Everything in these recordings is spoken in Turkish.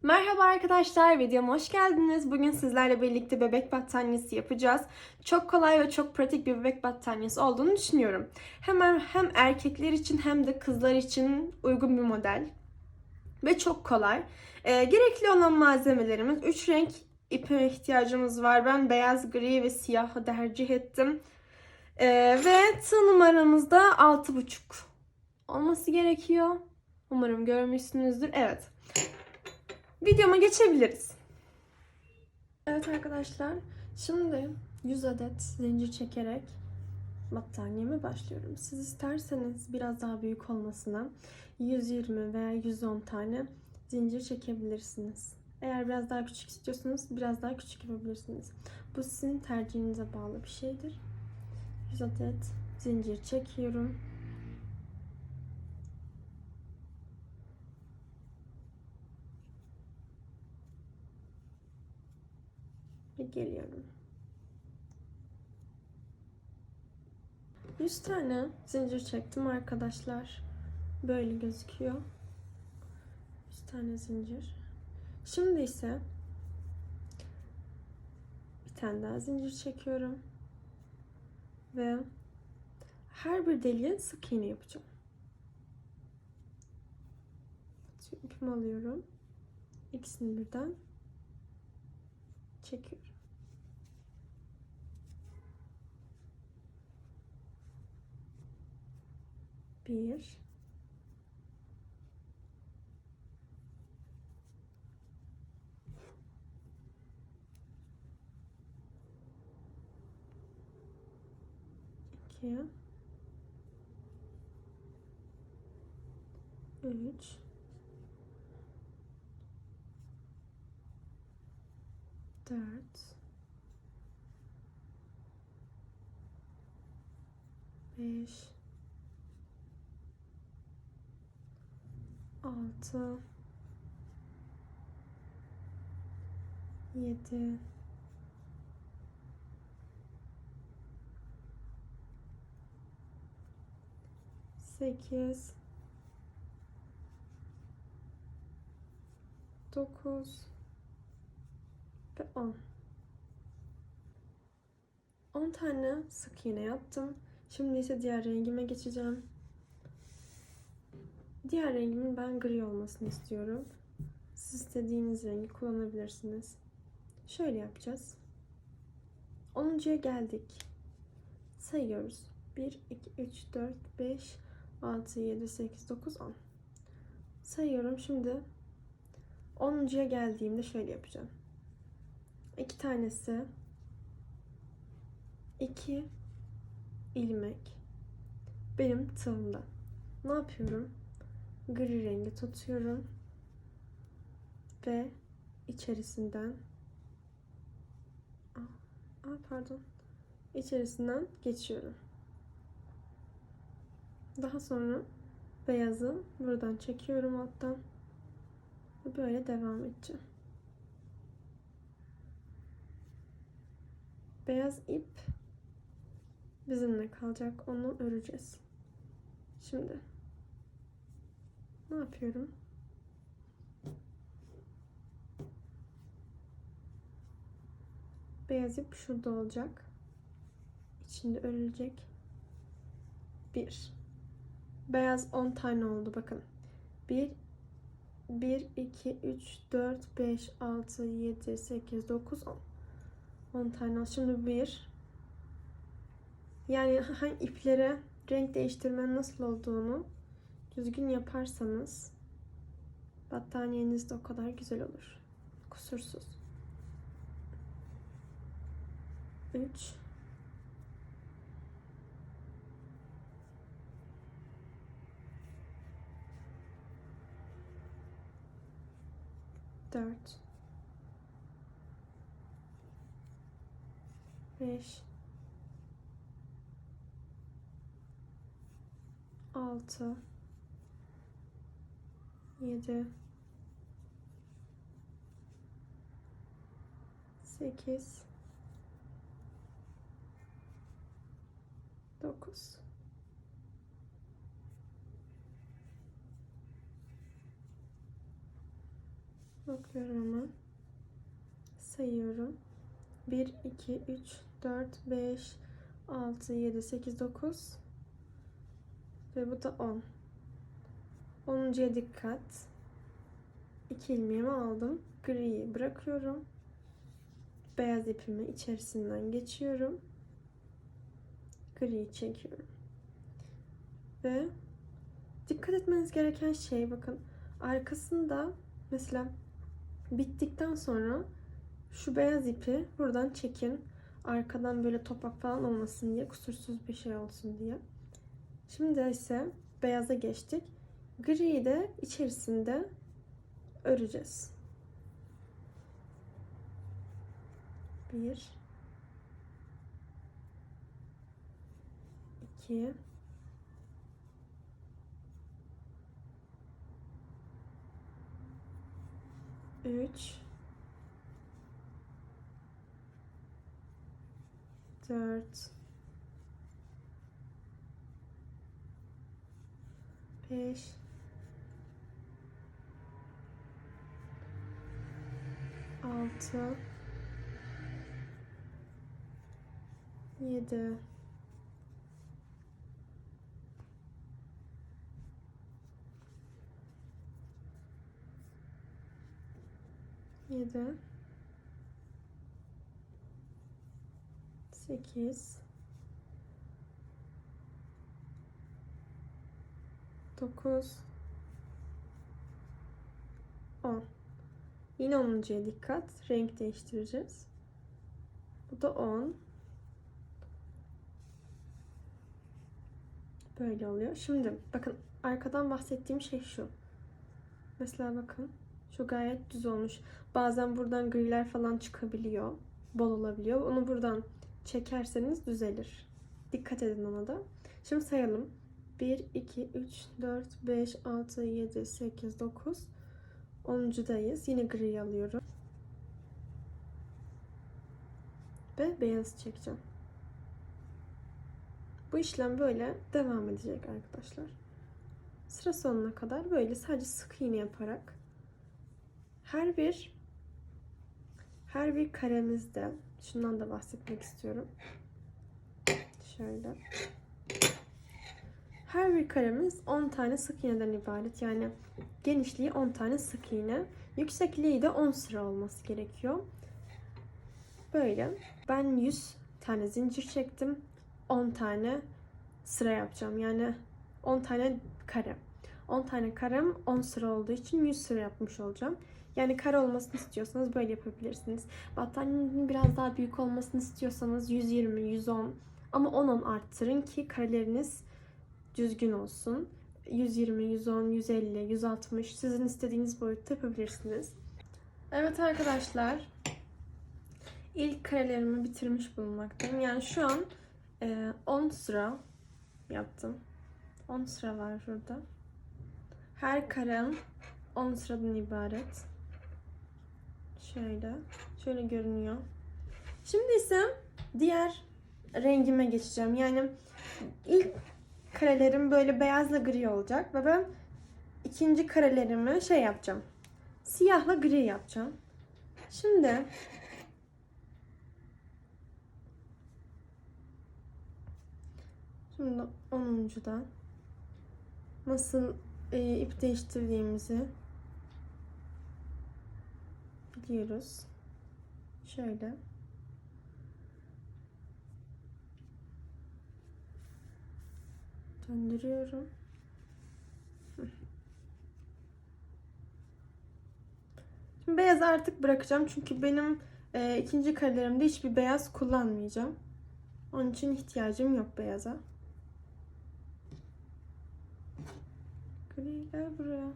Merhaba arkadaşlar, videoma hoş geldiniz. Bugün sizlerle birlikte bebek battaniyesi yapacağız. Çok kolay ve çok pratik bir bebek battaniyesi olduğunu düşünüyorum. Hem erkekler için hem de kızlar için uygun bir model ve çok kolay. Gerekli olan malzemelerimiz 3 renk ipe ihtiyacımız var. Ben beyaz, gri ve siyahı tercih ettim. Ve tığ numaramız da 6,5 olması gerekiyor. Umarım görmüşsünüzdür. Evet. Videoma geçebiliriz. Evet arkadaşlar, şimdi 100 adet zincir çekerek battaniyeme başlıyorum. Siz isterseniz biraz daha büyük olmasına 120 veya 110 tane zincir çekebilirsiniz. Eğer biraz daha küçük istiyorsanız biraz daha küçük yapabilirsiniz. Bu sizin tercihinize bağlı bir şeydir. 100 adet zincir çekiyorum. Ve geliyorum. 100 tane zincir çektim arkadaşlar. Böyle gözüküyor. 100 tane zincir. Şimdi ise bir tane daha zincir çekiyorum. Ve her bir deliğe sık iğne yapacağım. İpimi alıyorum. İkisini birden çekiyorum. Bir, iki, üç, dört, beş, altı, yedi, 8, 9 ve 10. 10 tane sık iğne yaptım. Şimdi ise diğer rengime geçeceğim. Diğer rengimin ben gri olmasını istiyorum. Siz istediğiniz rengi kullanabilirsiniz. Şöyle yapacağız. 10'uncuya geldik. Sayıyoruz. 1, 2, 3, 4, 5, 6, 7, 8, 9, 10. Sayıyorum. Şimdi 10'uncuya geldiğimde şöyle yapacağım. 2 tanesi 2 ilmek benim tığımda. Ne yapıyorum? Gri rengi tutuyorum ve içerisinden pardon. İçerisinden geçiyorum. Daha sonra beyazı buradan çekiyorum alttan. Ve böyle devam edeceğim. Beyaz ip bizimle kalacak. Onu öreceğiz. Şimdi ne yapıyorum? Beyaz ip şurada olacak. İçinde örülecek. 1. Beyaz 10 tane oldu bakın. 1, 1, 2, 3, 4, 5, 6, 7, 8, 9, 10. 10 tane oldu. Şimdi 1. Yani hangi iplere renk değiştirmenin nasıl olduğunu düzgün yaparsanız battaniyeniz de o kadar güzel olur. Kusursuz. 3, 4, 5, 6, 7, 8, 9. Bakıyorum hemen. Sayıyorum. 1, 2, 3, 4, 5, 6, 7, 8, 9 ve bu da 10. 10'uncuya dikkat. 2 ilmeğimi aldım. Griyi bırakıyorum. Beyaz ipimi içerisinden geçiyorum. Griyi çekiyorum. Ve dikkat etmeniz gereken şey, bakın arkasında mesela bittikten sonra şu beyaz ipi buradan çekin. Arkadan böyle topak falan olmasın diye, kusursuz bir şey olsun diye. Şimdi ise beyaza geçtik. Griyi de içerisinde öreceğiz. 1 2 3 4 5 6 7 8 9 10. Yine 10'uncuya dikkat. Renk değiştireceğiz. Bu da 10. Böyle oluyor. Şimdi bakın arkadan bahsettiğim şey şu. Mesela bakın şu gayet düz olmuş. Bazen buradan griler falan çıkabiliyor. Bol olabiliyor. Onu buradan çekerseniz düzelir. Dikkat edin ona da. Şimdi sayalım. 1, 2, 3, 4, 5, 6, 7, 8, 9. 10'uncudayız. Yine gri alıyorum. Ve beyaz çekeceğim. Bu işlem böyle devam edecek arkadaşlar. Sıra sonuna kadar böyle sadece sık iğne yaparak her bir karemizde, şundan da bahsetmek istiyorum. Şöyle. Her bir karemiz 10 tane sık iğneden ibaret. Yani genişliği 10 tane sık iğne. Yüksekliği de 10 sıra olması gerekiyor. Böyle. Ben 100 tane zincir çektim. 10 tane sıra yapacağım. Yani 10 tane kare. 10 tane karem 10 sıra olduğu için 100 sıra yapmış olacağım. Yani kare olmasını istiyorsanız böyle yapabilirsiniz. Battaniyenin biraz daha büyük olmasını istiyorsanız 120, 110 ama 10-10 arttırın ki kareleriniz düzgün olsun. 120, 110, 150, 160 sizin istediğiniz boyutta yapabilirsiniz. Evet arkadaşlar, ilk karelerimi bitirmiş bulunmaktayım. Yani şu an 10 sıra yaptım. 10 sıra var burada. Her karem 10 sıradan ibaret. Şöyle görünüyor. Şimdi ise diğer rengime geçeceğim. Yani ilk karelerim böyle beyazla gri olacak ve ben ikinci karelerimi yapacağım. Siyahla gri yapacağım. Şimdi Şimdi 10'uncudan nasıl ip değiştirdiğimizi biliyoruz. Şöyle. Döndürüyorum. Şimdi beyaz artık bırakacağım. Çünkü benim ikinci karelerimde hiçbir beyaz kullanmayacağım. Onun için ihtiyacım yok beyaza. Gri gel buraya.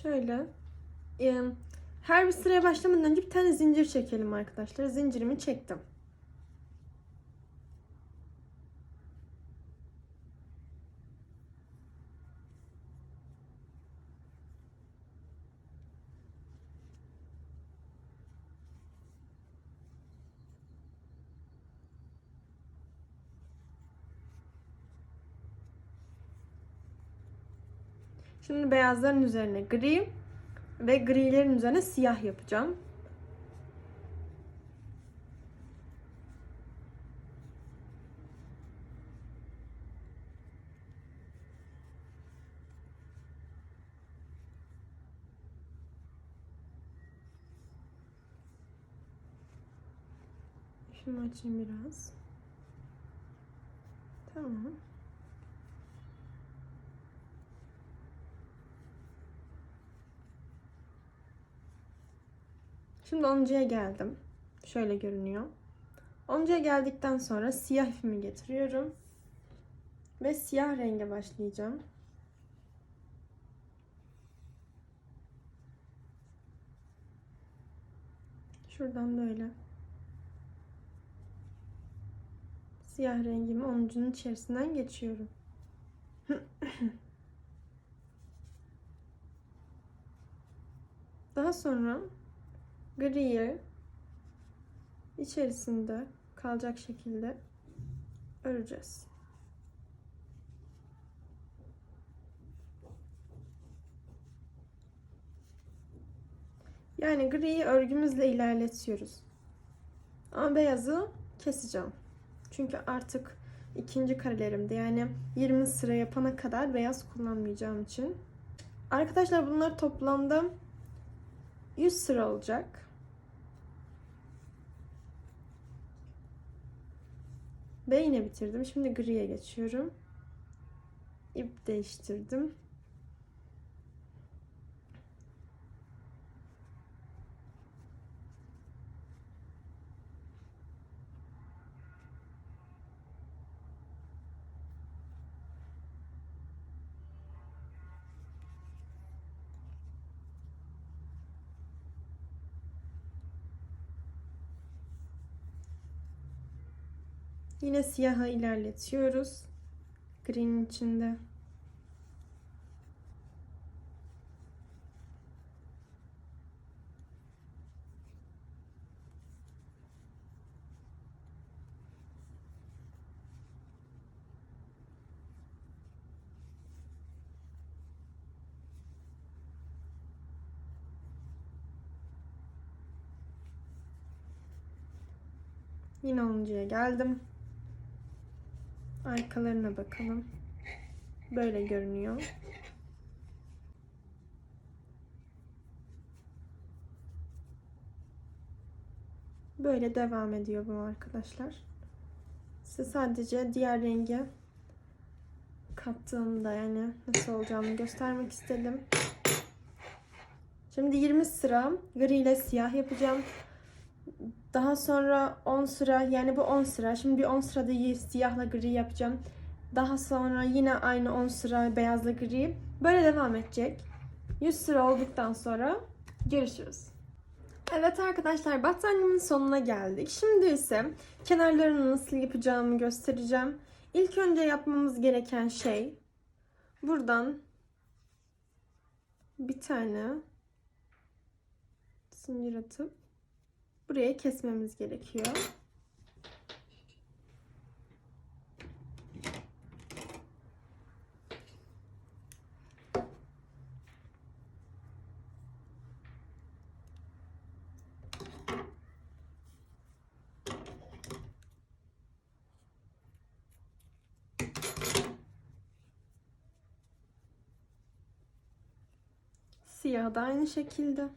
Şöyle. Her bir sıraya başlamadan önce bir tane zincir çekelim arkadaşlar. Zincirimi çektim. Şimdi beyazların üzerine gri ve grilerin üzerine siyah yapacağım. Şunu açayım biraz. Tamam. Şimdi 10'cuya geldim. Şöyle görünüyor. 10'cuya geldikten sonra siyah ipimi getiriyorum. Ve siyah renge başlayacağım. Şuradan böyle. Siyah rengimi 10'uncunun içerisinden geçiyorum. Daha sonra griyi içerisinde kalacak şekilde öreceğiz. Yani griyi örgümüzle ilerletiyoruz. Ama beyazı keseceğim. Çünkü artık ikinci karelerimde, yani 20 sıra yapana kadar beyaz kullanmayacağım için. Arkadaşlar bunlar toplamda 100 sıra olacak. Ve yine bitirdim. Şimdi griye geçiyorum. İp değiştirdim. Yine siyaha ilerletiyoruz. Green'in içinde. Yine 10'cuya geldim. Arkalarına bakalım. Böyle görünüyor. Böyle devam ediyor bu arkadaşlar. Size sadece diğer rengi kattığımda, yani nasıl olacağını göstermek istedim. Şimdi 20 sıra gri ile siyah yapacağım. Daha sonra 10 sıra, yani bu 10 sıra. Şimdi bir 10 sırada siyahla gri yapacağım. Daha sonra yine aynı 10 sıra beyazla gri. Böyle devam edecek. 100 sıra olduktan sonra görüşürüz. Evet arkadaşlar, battaniyemin sonuna geldik. Şimdi ise kenarlarını nasıl yapacağımı göstereceğim. İlk önce yapmamız gereken şey, buradan bir tane zincir atıp buraya kesmemiz gerekiyor. Siyah da aynı şekilde.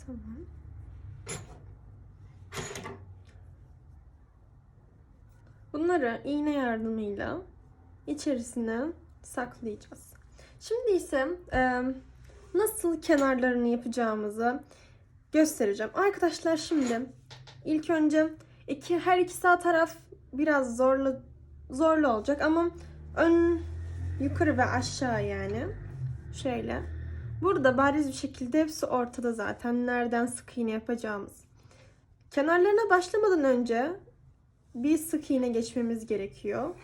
Tamam. Bunları iğne yardımıyla içerisine saklayacağız. Şimdi ise nasıl kenarlarını yapacağımızı göstereceğim. Arkadaşlar şimdi ilk önce her iki sağ taraf biraz zorlu olacak ama yukarı ve aşağı, yani şöyle. Burada bariz bir şekilde hepsi ortada zaten. Nereden sık iğne yapacağımız. Kenarlarına başlamadan önce bir sık iğne geçmemiz gerekiyor.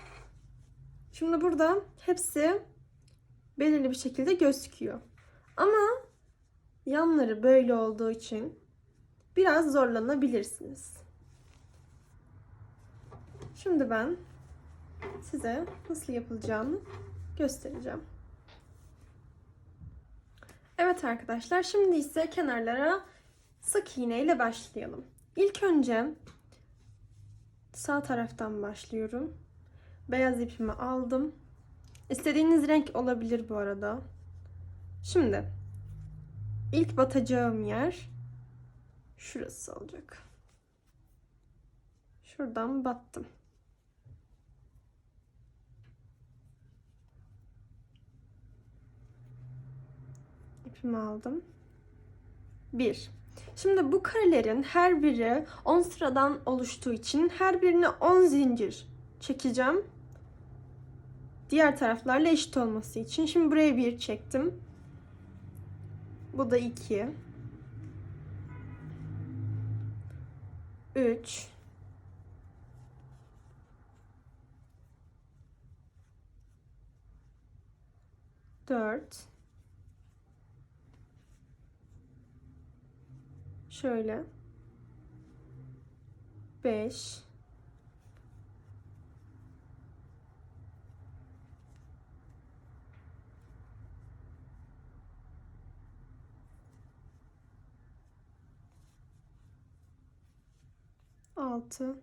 Şimdi burada hepsi belirli bir şekilde gözüküyor. Ama yanları böyle olduğu için biraz zorlanabilirsiniz. Şimdi ben size nasıl yapılacağını göstereceğim. Evet arkadaşlar, şimdi ise kenarlara sık iğne ile başlayalım. İlk önce sağ taraftan başlıyorum. Beyaz ipimi aldım. İstediğiniz renk olabilir bu arada. Şimdi ilk batacağım yer şurası olacak. Şuradan battım. İpimi aldım. 1. Şimdi bu karelerin her biri 10 sıradan oluştuğu için her birine 10 zincir çekeceğim. Diğer taraflarla eşit olması için. Şimdi buraya 1 çektim. Bu da 2. 3. 4. Şöyle. 5. 6.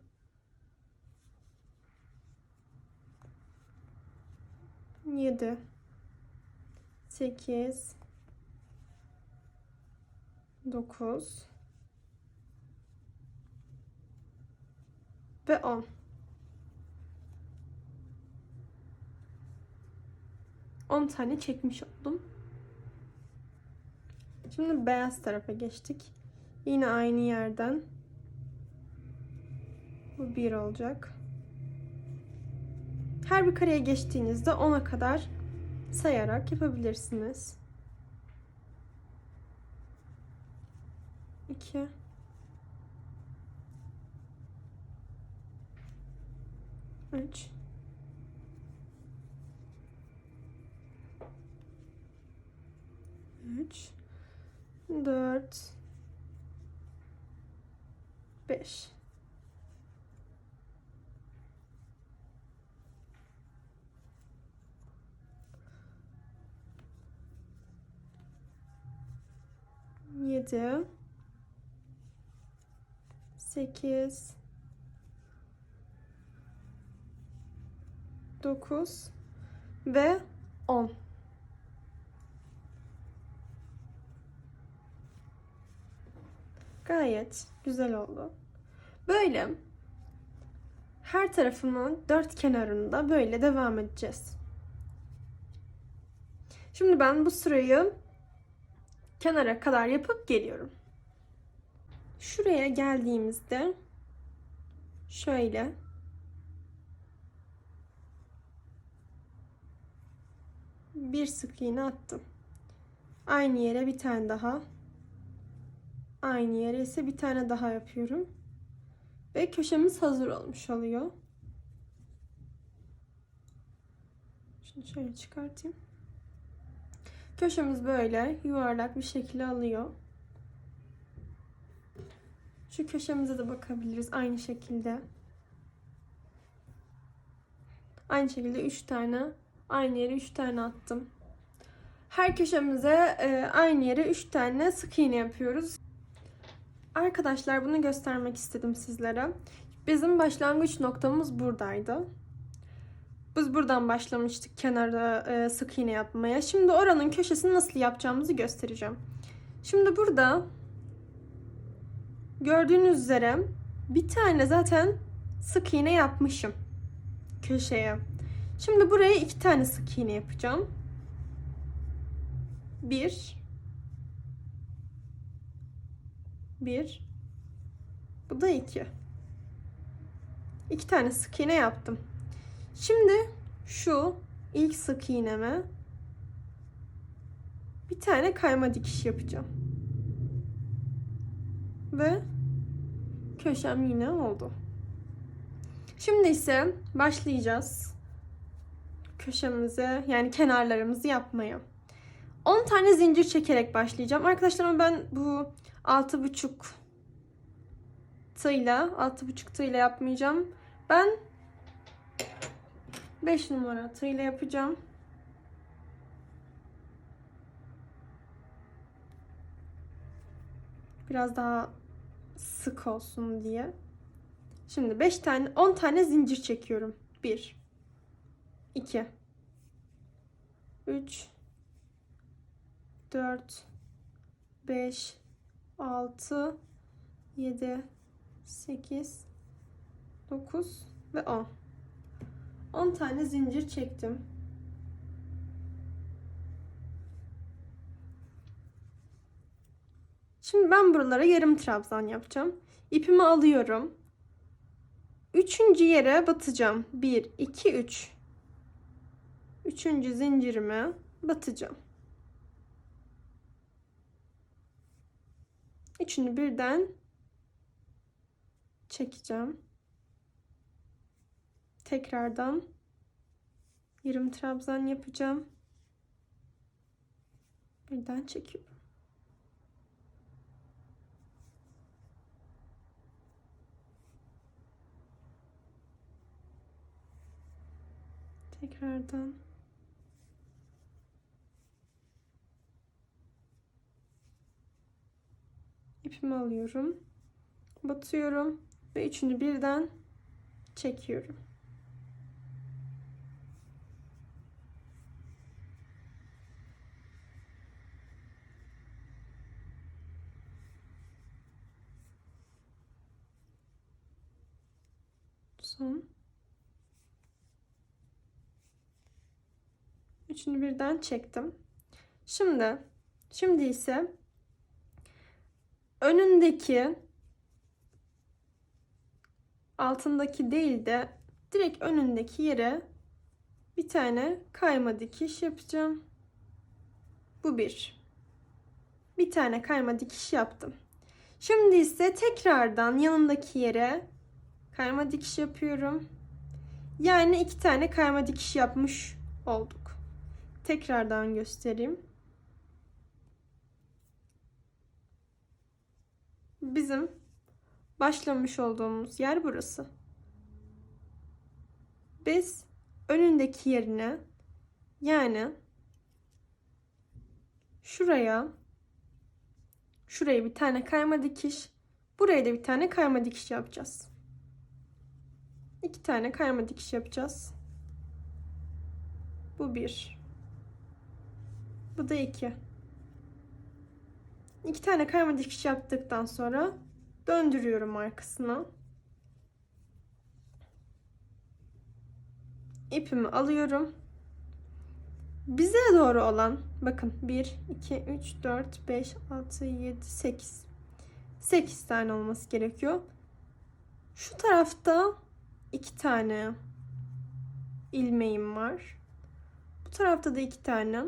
7. 8. 9. Ve 10. 10 tane çekmiş oldum. Şimdi beyaz tarafa geçtik. Yine aynı yerden. Bu 1 olacak. Her bir kareye geçtiğinizde 10'a kadar sayarak yapabilirsiniz. 2. 3. 4. 5. 7. 8. 9 ve 10. Gayet güzel oldu. Böyle her tarafının dört kenarında böyle devam edeceğiz. Şimdi ben bu sırayı kenara kadar yapıp geliyorum. Şuraya geldiğimizde şöyle bir sık iğne attım. Aynı yere bir tane daha. Aynı yere ise bir tane daha yapıyorum. Ve köşemiz hazır olmuş oluyor. Şunu şöyle çıkartayım. Köşemiz böyle yuvarlak bir şekilde alıyor. Şu köşemize de bakabiliriz aynı şekilde. Aynı şekilde 3 tane, aynı yere 3 tane attım. Her köşemize aynı yere 3 tane sık iğne yapıyoruz. Arkadaşlar bunu göstermek istedim sizlere. Bizim başlangıç noktamız buradaydı. Biz buradan başlamıştık kenara sık iğne yapmaya. Şimdi oranın köşesini nasıl yapacağımızı göstereceğim. Şimdi burada gördüğünüz üzere bir tane zaten sık iğne yapmışım köşeye. Şimdi buraya 2 tane sık iğne yapacağım. 1. Bu da 2. 2 tane sık iğne yaptım. Şimdi şu ilk sık iğneme bir tane kayma dikiş yapacağım. Ve köşem yine oldu. Şimdi ise başlayacağız köşemize, yani kenarlarımızı yapmaya. 10 tane zincir çekerek başlayacağım. Arkadaşlar ben bu 6,5 tığla, 6,5 tığla yapmayacağım. Ben 5 numara tığla yapacağım. Biraz daha sık olsun diye. Şimdi 10 tane zincir çekiyorum. 1 2 3 4 5 6 7 8 9 ve 10. 10 tane zincir çektim. Şimdi ben buralara yarım trabzan yapacağım. İpimi alıyorum. Üçüncü yere batacağım. 1 2 3. Üçüncü zincirime batacağım. Üçünü birden çekeceğim. Tekrardan yarım trabzan yapacağım. Birden çekiyorum. Tekrardan ipimi alıyorum. Batıyorum ve üçünü birden çekiyorum. Son. Üçünü birden çektim. Şimdi ise önündeki, altındaki değil de direkt önündeki yere bir tane kayma dikiş yapacağım. Bu bir. Bir tane kayma dikiş yaptım. Şimdi ise tekrardan yanındaki yere kayma dikiş yapıyorum. Yani 2 tane kayma dikiş yapmış olduk. Tekrardan göstereyim. Bizim başlamış olduğumuz yer burası. Biz önündeki yerine, yani şuraya bir tane kayma dikiş, buraya da bir tane kayma dikiş yapacağız. 2 tane kayma dikiş yapacağız. Bu 1. Bu da 2. 2 tane kayma dikiş yaptıktan sonra döndürüyorum arkasına. İpimi alıyorum. Bize doğru olan, bakın 1 2 3 4 5 6 7 8. 8 tane olması gerekiyor. Şu tarafta 2 tane ilmeğim var. Bu tarafta da 2 tane.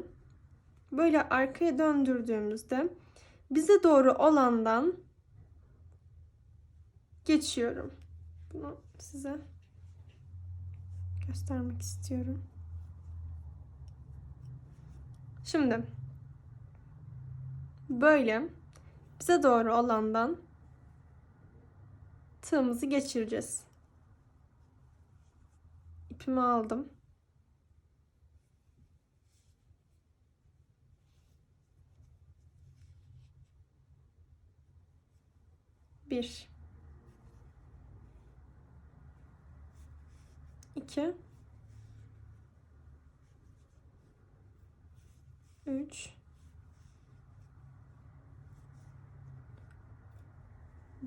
Böyle arkaya döndürdüğümüzde bize doğru olandan geçiyorum. Bunu size göstermek istiyorum. Şimdi böyle bize doğru olandan tığımızı geçireceğiz. İpimi aldım. Bir, iki, üç,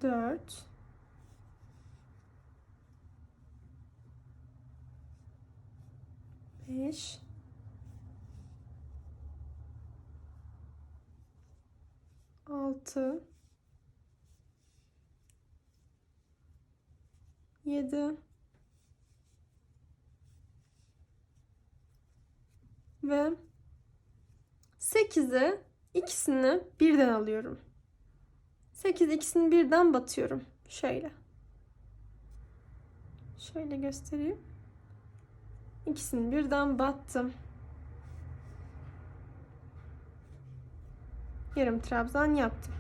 dört, beş, altı, 7 ve 8'i ikisini birden alıyorum. 8 ikisini birden batıyorum. Şöyle. Şöyle göstereyim. İkisini birden battım. Yarım trabzan yaptım.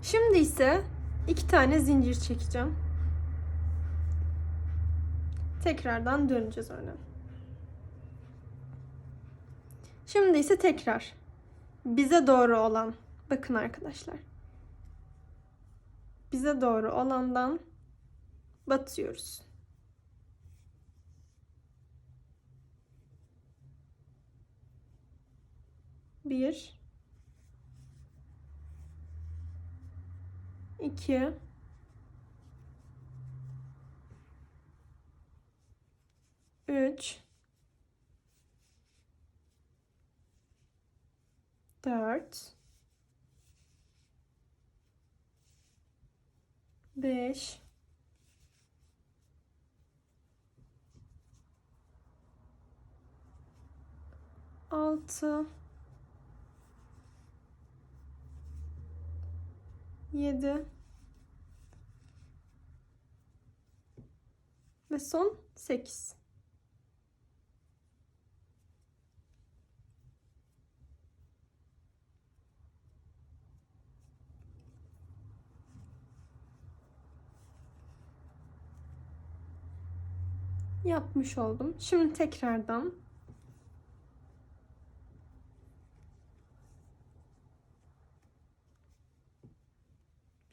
Şimdi ise 2 tane zincir çekeceğim. Tekrardan döneceğiz öne. Şimdi ise tekrar bize doğru olan, bakın arkadaşlar, bize doğru olandan batıyoruz. Bir, iki, üç, dört, beş, altı, 7 ve son 8. Yapmış oldum. Şimdi tekrardan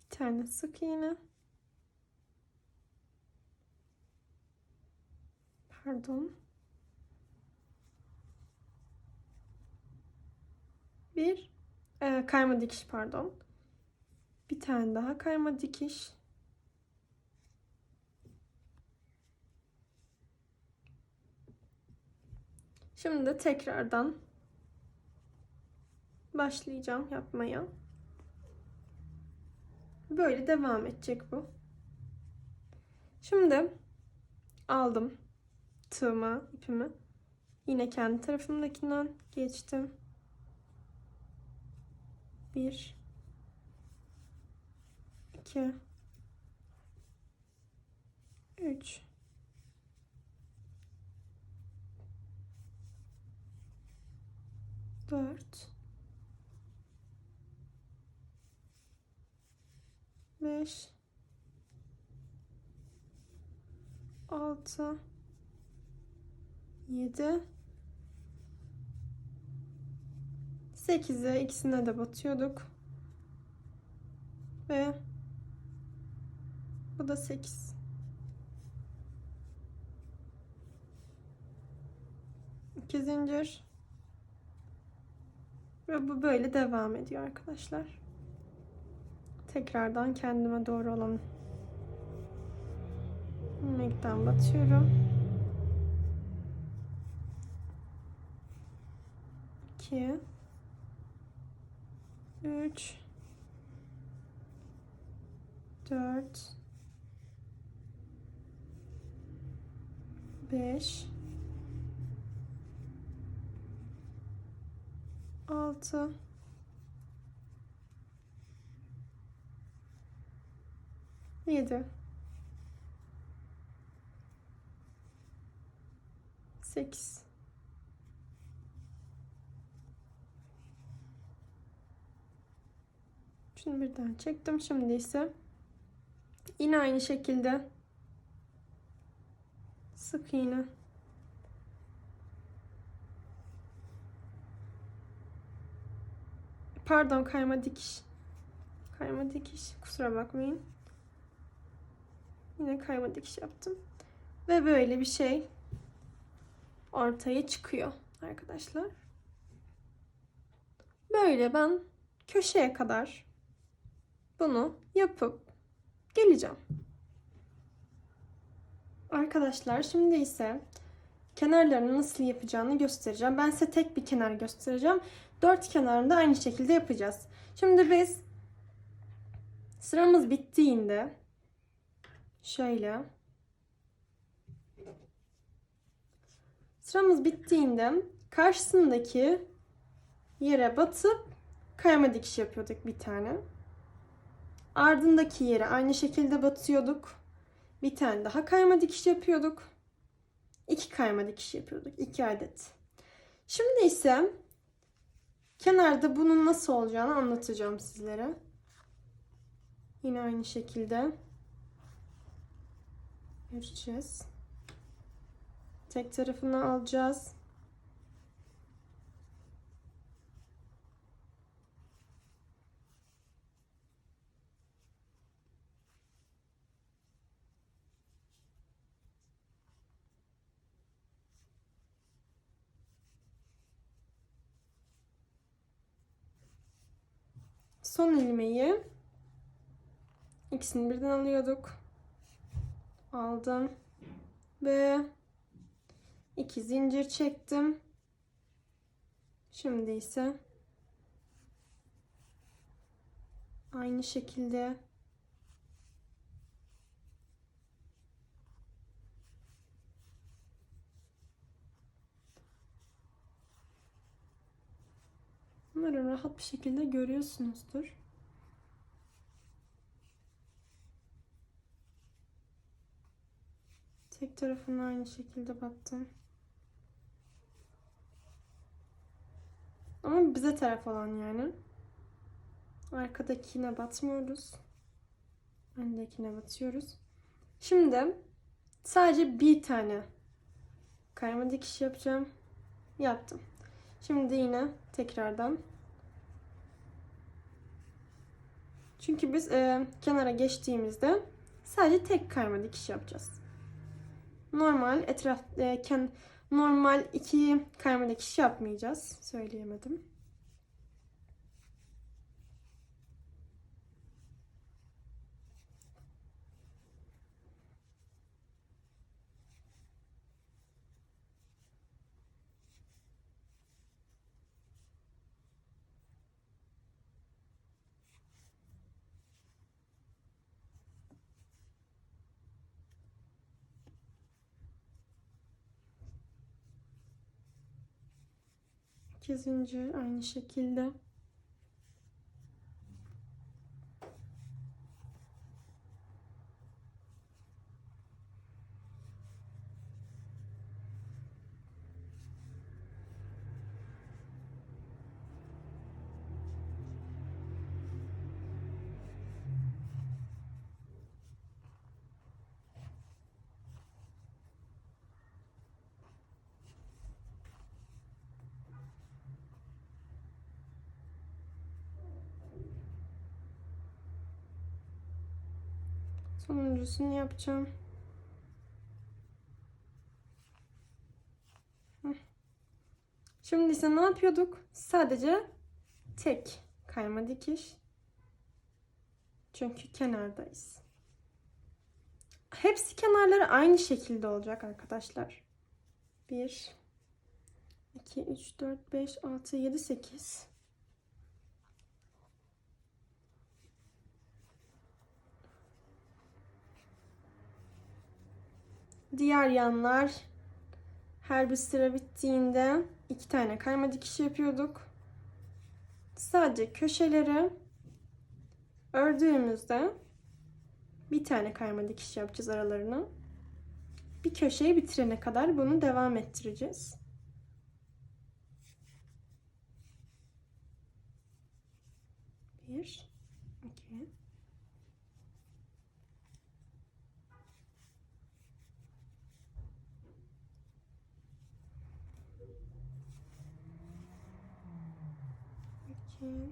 bir tane sık iğne. Pardon. Bir kayma dikiş, pardon. Bir tane daha kayma dikiş. Şimdi de tekrardan başlayacağım yapmaya. Böyle devam edecek bu. Şimdi aldım tığımı, ipimi. Yine kendi tarafımdakinden geçtim. 1 2 3 4 5 6 7 8'e ikisine de batıyorduk. Ve bu da 8. 2 zincir. Ve bu böyle devam ediyor arkadaşlar. Tekrardan kendime doğru olan ilmekten batıyorum. 2 3 4 5 6 7 8 Şunu birden çektim. Şimdi ise yine aynı şekilde sık iğne, pardon, kayma dikiş, kusura bakmayın, yine kayma dikiş yaptım ve böyle bir şey ortaya çıkıyor arkadaşlar. Böyle ben köşeye kadar bunu yapıp geleceğim. Arkadaşlar şimdi ise kenarlarını nasıl yapacağını göstereceğim. Ben size tek bir kenar göstereceğim. 4 kenarını da aynı şekilde yapacağız. Şimdi biz sıramız bittiğinde şöyle, karşısındaki yere batıp kayma dikiş yapıyorduk bir tane. Ardındaki yere aynı şekilde batıyorduk. Bir tane daha kayma dikiş yapıyorduk. 2 kayma dikiş yapıyorduk. 2 adet. Şimdi ise kenarda bunun nasıl olacağını anlatacağım sizlere. Yine aynı şekilde öreceğiz. Tek tarafını alacağız. Son ilmeği ikisini birden alıyorduk. Aldım ve 2 zincir çektim. Şimdi ise aynı şekilde umarım rahat bir şekilde görüyorsunuzdur. Tek tarafını aynı şekilde battım. Ama bize taraf olan yani. Arkadakine batmıyoruz. Öndekine batıyoruz. Şimdi sadece bir tane kayma dikiş yapacağım. Yaptım. Şimdi yine tekrardan. Çünkü biz kenara geçtiğimizde sadece tek kayma dikiş yapacağız. Normal normal iki kayma dikiş yapmayacağız. Söyleyemedim. İki zincir aynı şekilde. Sonuncusunu yapacağım. Şimdi ise ne yapıyorduk? Sadece tek kayma dikiş. Çünkü kenardayız. Hepsi kenarları aynı şekilde olacak arkadaşlar. 1 2 3 4 5 6 7 8. Diğer yanlar her bir sıra bittiğinde 2 tane kayma dikişi yapıyorduk. Sadece köşeleri ördüğümüzde bir tane kayma dikiş yapacağız aralarına. Bir köşeyi bitirene kadar bunu devam ettireceğiz. Bir, iki. İki.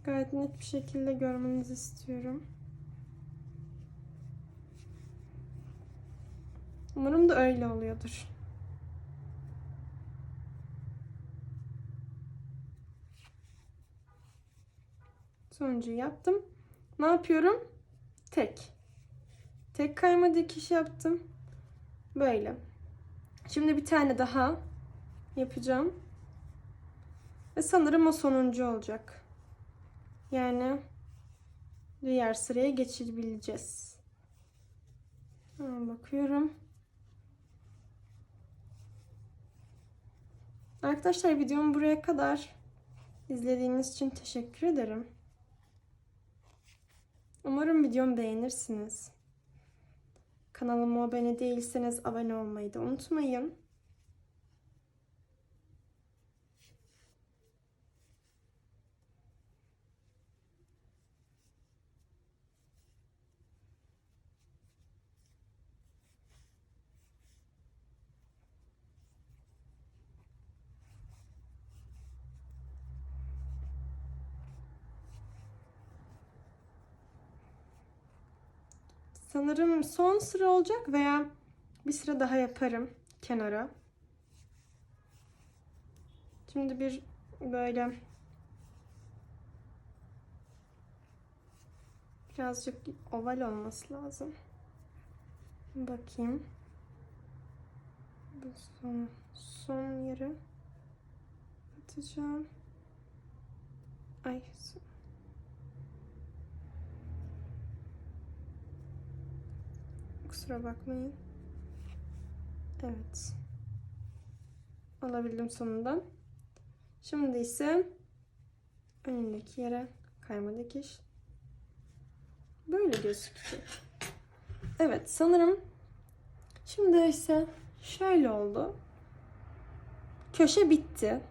Gayet net bir şekilde görmenizi istiyorum. Umarım da öyle oluyordur. Sonuncuyu yaptım. Ne yapıyorum? Tek kayma dikiş yaptım. Böyle. Şimdi bir tane daha yapacağım. Ve sanırım o sonuncu olacak. Yani diğer sıraya geçebileceğiz. Bakıyorum. Arkadaşlar videomu buraya kadar izlediğiniz için teşekkür ederim. Umarım videomu beğenirsiniz. Kanalıma abone değilseniz abone olmayı da unutmayın. Sanırım son sıra olacak veya bir sıra daha yaparım kenara. Şimdi bir böyle birazcık oval olması lazım. Bakayım. Bu son yere atacağım. Ay. Kusura bakmayın. Evet. Alabildim sonunda. Şimdi ise önündeki yere kayma dikiş. Böyle gözükecek. Evet, sanırım şimdi ise şöyle oldu. Köşe bitti.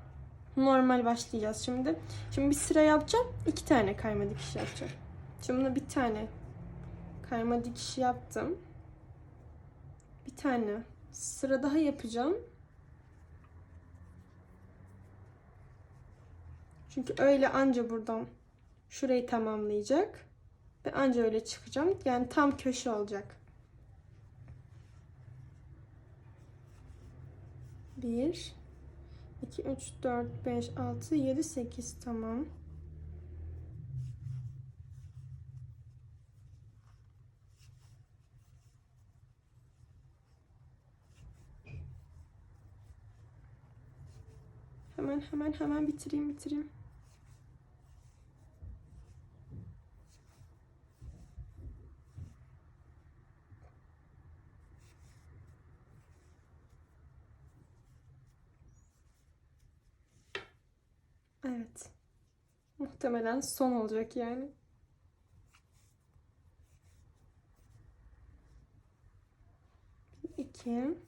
Normal başlayacağız şimdi. Şimdi bir sıra yapacağım. 2 tane kayma dikiş yapacağım. Şimdi bir tane kayma dikiş yaptım. Bir tane sıra daha yapacağım. Çünkü öyle anca buradan şurayı tamamlayacak. Ve anca öyle çıkacağım. Yani tam köşe olacak. 1 2 3 4 5 6 7 8 tamam. Hemen bitireyim. Evet. Muhtemelen son olacak yani. İki.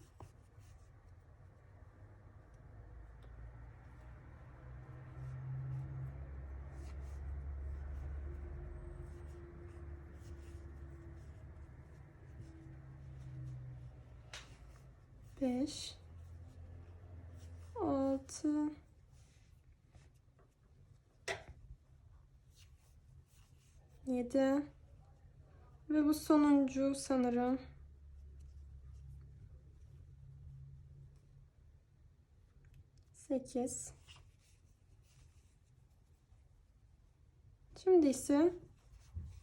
Beş. 6. 7. Ve bu sonuncu sanırım. 8. Şimdi ise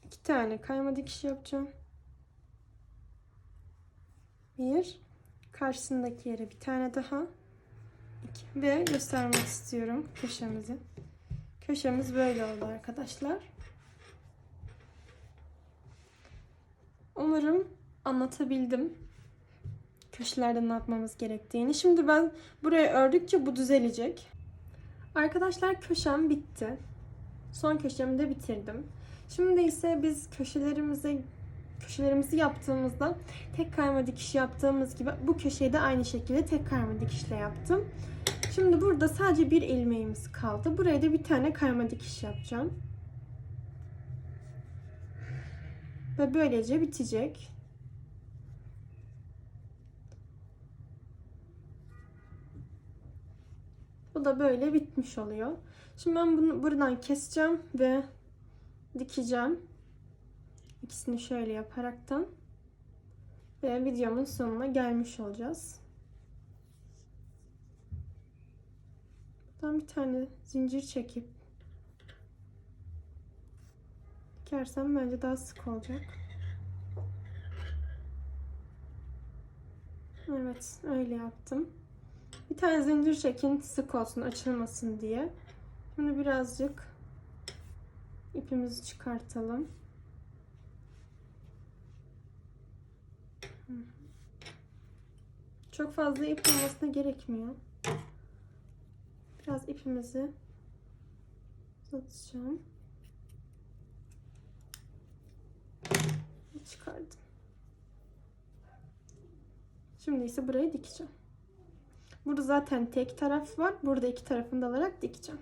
2 tane kayma dikiş yapacağım. Bir. Karşısındaki yere bir tane daha. 2. Ve göstermek istiyorum köşemizi. Köşemiz böyle oldu arkadaşlar. Umarım anlatabildim köşelerde ne yapmamız gerektiğini. Şimdi ben buraya ördükçe bu düzelecek. Arkadaşlar köşem bitti. Son köşemi de bitirdim. Şimdi ise biz köşelerimizi yaptığımızda tek kayma dikiş yaptığımız gibi bu köşeyi de aynı şekilde tek kayma dikişle yaptım. Şimdi burada sadece bir ilmeğimiz kaldı. Buraya da bir tane kayma dikiş yapacağım. Ve böylece bitecek. Bu da böyle bitmiş oluyor. Şimdi ben bunu buradan keseceğim ve dikeceğim. İkisini şöyle yaparaktan. Ve videomun sonuna gelmiş olacağız. Buradan bir tane zincir çekip dikersem bence daha sık olacak. Evet, öyle yaptım. Bir tane zincir çekin, sık olsun, açılmasın diye. Şimdi birazcık ipimizi çıkartalım. Çok fazla ip olmasına gerekmiyor. Biraz ipimizi uzatacağım. Çıkardım. Şimdi ise burayı dikeceğim. Burada zaten tek taraf var. Burada iki tarafını da alarak dikeceğim.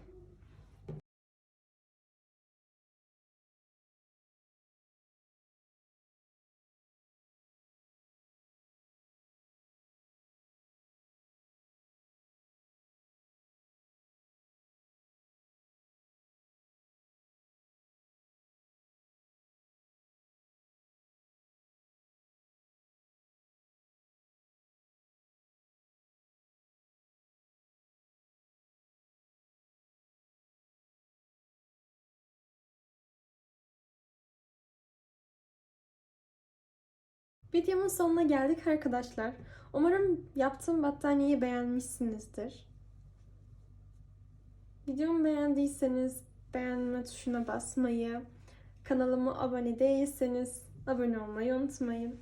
Videomun sonuna geldik arkadaşlar. Umarım yaptığım battaniyeyi beğenmişsinizdir. Videomu beğendiyseniz beğenme tuşuna basmayı, kanalıma abone değilseniz abone olmayı unutmayın.